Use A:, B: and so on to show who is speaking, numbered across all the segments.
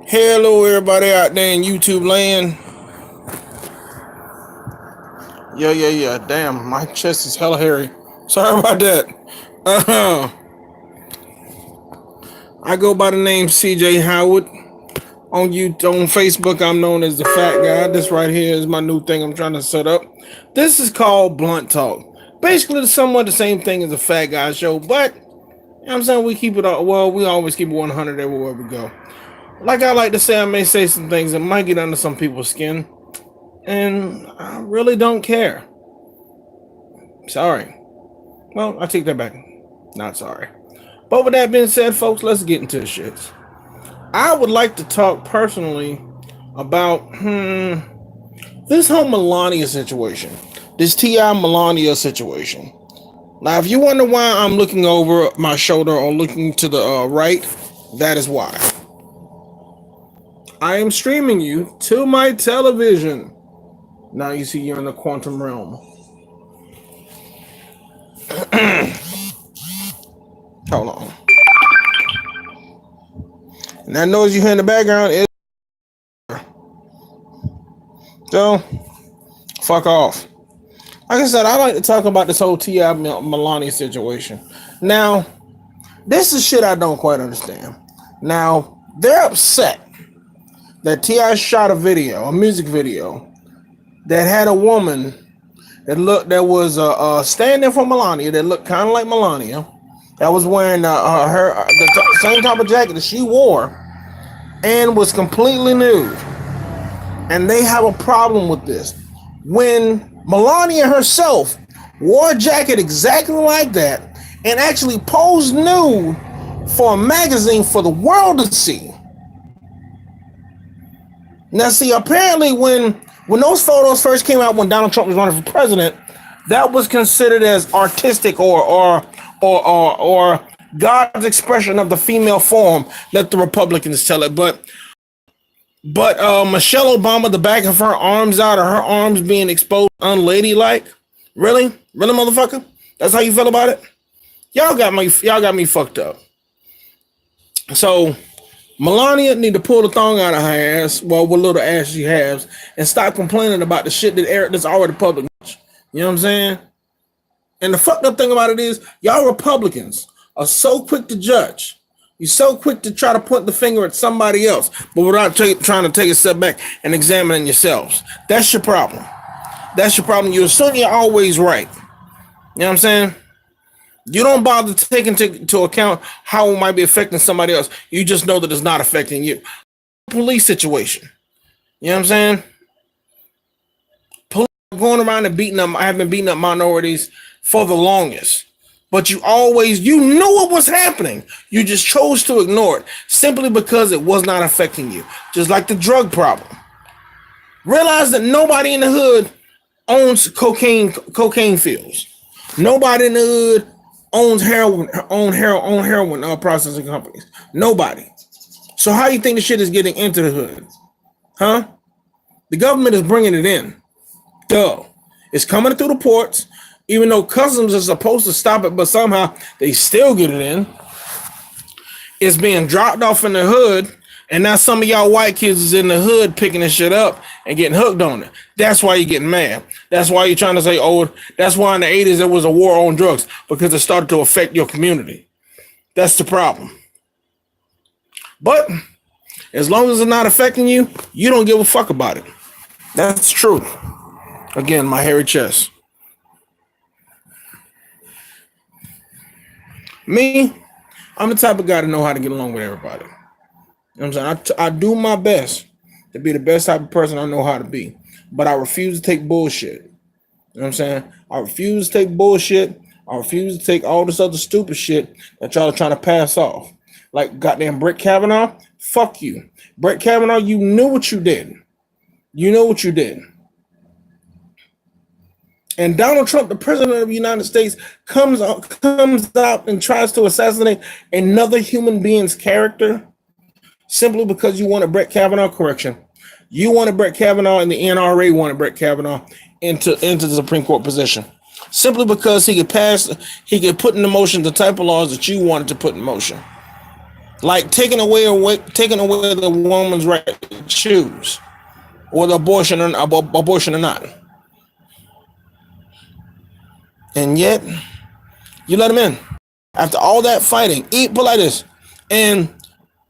A: Hello, everybody out there in YouTube land. Yeah. Damn, my chest is hella hairy. Sorry about that. Uh, I go by the name CJ Howard. On Facebook, I'm known as the Fat Guy. This right here is my new thing I'm trying to set up. This is called Blunt Talk. Basically, somewhat the same thing as the Fat Guy show, but you know what I'm saying, we keep it all. Well, we always keep it 100 everywhere we go. Like I like to say, I may say some things that might get under some people's skin, and I really don't care. Sorry. Well, I take that back. Not sorry. But with that being said, folks, let's get into the shits. I would like to talk personally about this whole Melania situation. This T.I. Melania situation. Now, if you wonder why I'm looking over my shoulder or looking to the right, that is why. I am streaming you to my television. Now you see you're in the quantum realm. Hold on. And that noise you hear in the background is... So, fuck off. Like I said, I like to talk about this whole T.I. Melania situation. Now, this is shit I don't quite understand. Now, they're upset that T.I. shot a music video, that had a woman that was standing for Melania, that looked kind of like Melania, that was wearing the same type of jacket that she wore, and was completely nude. And they have a problem with this. When Melania herself wore a jacket exactly like that and actually posed nude for a magazine for the world to see. Now, see, apparently when those photos first came out when Donald Trump was running for president, that was considered as artistic or God's expression of the female form. Let the Republicans tell it. But Michelle Obama, the back of her arms out, or her arms being exposed, unladylike. Really, motherfucker. That's how you feel about it. Y'all got me fucked up. So Melania need to pull the thong out of her ass, well, what little ass she has, and stop complaining about the shit that's already public. You know what I'm saying? And the fucked up thing about it is, y'all Republicans are so quick to judge. You're so quick to try to point the finger at somebody else, but without trying to take a step back and examining yourselves. That's your problem. You assume you're always right. You know what I'm saying? You don't bother taking into account how it might be affecting somebody else. You just know that it's not affecting you. Police situation. You know what I'm saying? Police are going around and have been beating up minorities for the longest. But you knew what was happening. You just chose to ignore it simply because it was not affecting you. Just like the drug problem. Realize that nobody in the hood owns cocaine fields. Nobody in the hood owns heroin processing companies. Nobody. So how do you think the shit is getting into the hood? Huh? The government is bringing it in. Duh. It's coming through the ports. Even though customs is supposed to stop it, but somehow they still get it in. It's being dropped off in the hood, and now some of y'all white kids is in the hood picking this shit up and getting hooked on it. That's why you're getting mad. That's why you're trying to say, oh, that's why in the 80s there was a war on drugs, because it started to affect your community. That's the problem. But as long as it's not affecting you, you don't give a fuck about it. That's true. Again, my hairy chest. Me, I'm the type of guy to know how to get along with everybody. You know what I'm saying? I do my best to be the best type of person I know how to be. But I refuse to take bullshit. You know what I'm saying? I refuse to take bullshit. I refuse to take all this other stupid shit that y'all are trying to pass off. Like goddamn Brett Kavanaugh. Fuck you. Brett Kavanaugh, you knew what you did. You know what you did. And Donald Trump, the president of the United States, comes out and tries to assassinate another human being's character simply because you wanted Brett Kavanaugh. Correction. You wanted Brett Kavanaugh, and the NRA wanted Brett Kavanaugh into the Supreme Court position. Simply because he could put into motion the type of laws that you wanted to put in motion. like taking away the woman's right to choose, whether abortion or not, and yet you let him in after all that fighting. Put like this, and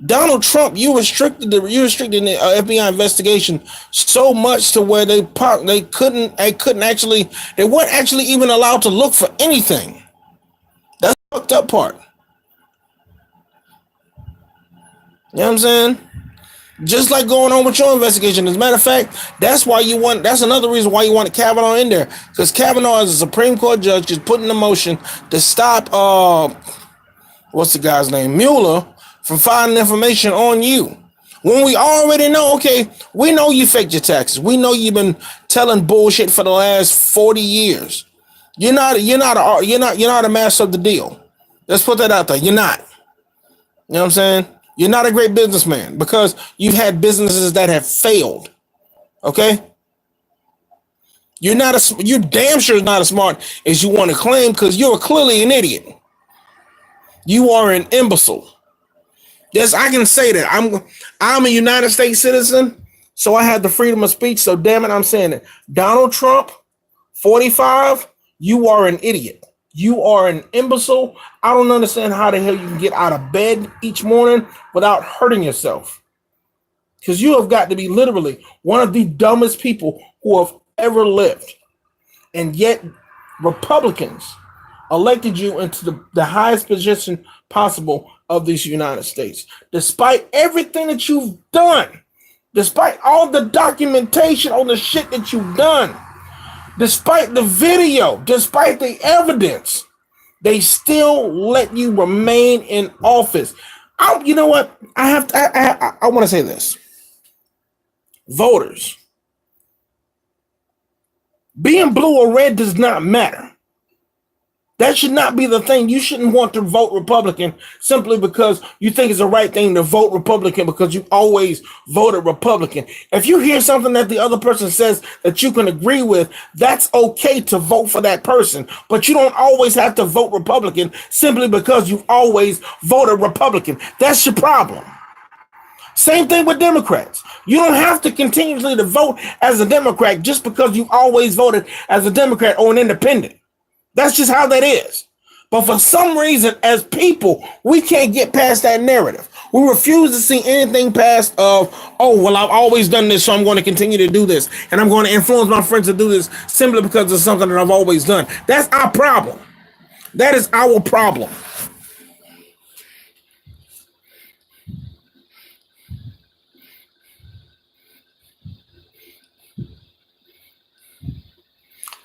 A: Donald Trump, you restricted the FBI investigation so much to where they weren't actually even allowed to look for anything. That's the fucked up part. You know what I'm saying? Just like going on with your investigation. As a matter of fact, that's another reason why you wanted Kavanaugh in there. Because Kavanaugh, as a Supreme Court judge, is putting the motion to stop what's the guy's name? Mueller from finding information on you. When we already know, okay, we know you faked your taxes. We know you've been telling bullshit for the last 40 years. You're not a master of the deal. Let's put that out there. You're not. You know what I'm saying? You're not a great businessman because you've had businesses that have failed. Okay? You're damn sure not as smart as you want to claim because you're clearly an idiot. You are an imbecile. Yes, I can say that. I'm a United States citizen, so I have the freedom of speech. So damn it, I'm saying it. Donald Trump, 45, you are an idiot. You are an imbecile. I don't understand how the hell you can get out of bed each morning without hurting yourself. Because you have got to be literally one of the dumbest people who have ever lived. And yet, Republicans elected you into the highest position possible of this United States. Despite everything that you've done, despite all the documentation on the shit that you've done, despite the video, despite the evidence, they still let you remain in office. You know what? I want to say this. Voters, being blue or red does not matter. That should not be the thing. You shouldn't want to vote Republican simply because you think it's the right thing to vote Republican because you always voted Republican. If you hear something that the other person says that you can agree with, that's okay to vote for that person. But you don't always have to vote Republican simply because you've always voted Republican. That's your problem. Same thing with Democrats. You don't have to continuously to vote as a Democrat just because you always voted as a Democrat or an independent. That's just how that is. But for some reason, as people, we can't get past that narrative. We refuse to see anything past of, oh, well, I've always done this, so I'm going to continue to do this. And I'm going to influence my friends to do this simply because it's something that I've always done. That's our problem. That is our problem.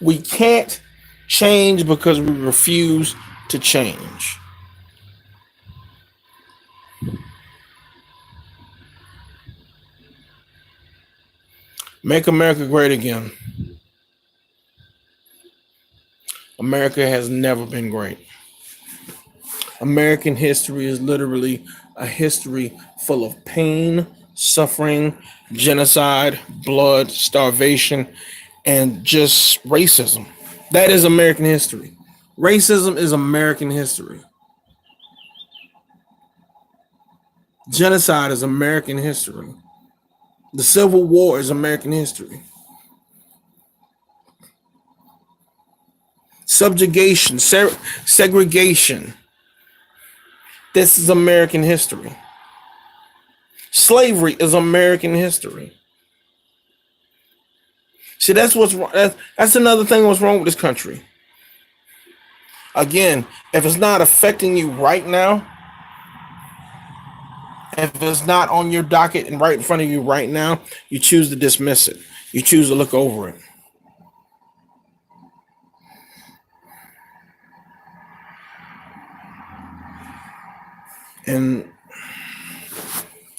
A: We can't change because we refuse to change. Make America great again. America has never been great. American history is literally a history full of pain, suffering, genocide, blood, starvation, and just racism. That is American history. Racism is American history. Genocide is American history. The Civil War is American history. Subjugation, segregation. This is American history. Slavery is American history. See, that's what's wrong. That's another thing what's wrong with this country. Again, if it's not affecting you right now, if it's not on your docket and right in front of you right now, you choose to dismiss it. You choose to look over it. And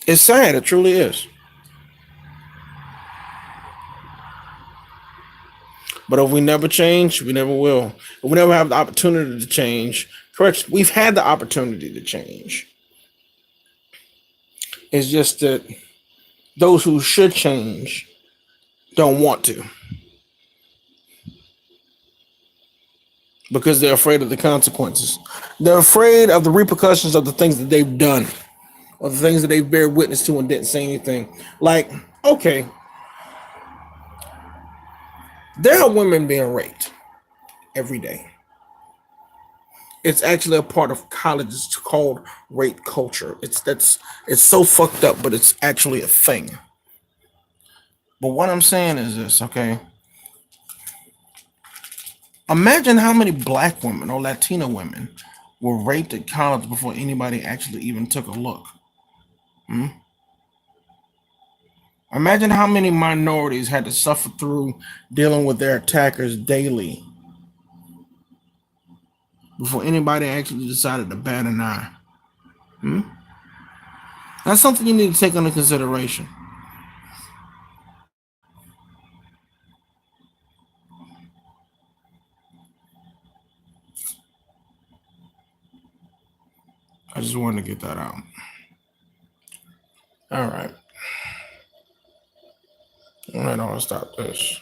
A: it's sad. It truly is. But if we never change, we never will. If we never have the opportunity to change, correct, we've had the opportunity to change. It's just that those who should change don't want to because they're afraid of the consequences. They're afraid of the repercussions of the things that they've done. or the things that they bear witness to and didn't say anything. Like, okay, there are women being raped every day. It's actually a part of college. It's called rape culture. It's so fucked up, but it's actually a thing. But what I'm saying is this, okay? Imagine how many black women or Latina women were raped at college before anybody actually even took a look. Hmm? Imagine how many minorities had to suffer through dealing with their attackers daily before anybody actually decided to bat an eye. Hmm? That's something you need to take into consideration. I just wanted to get that out. All right. All right, I'll stop this.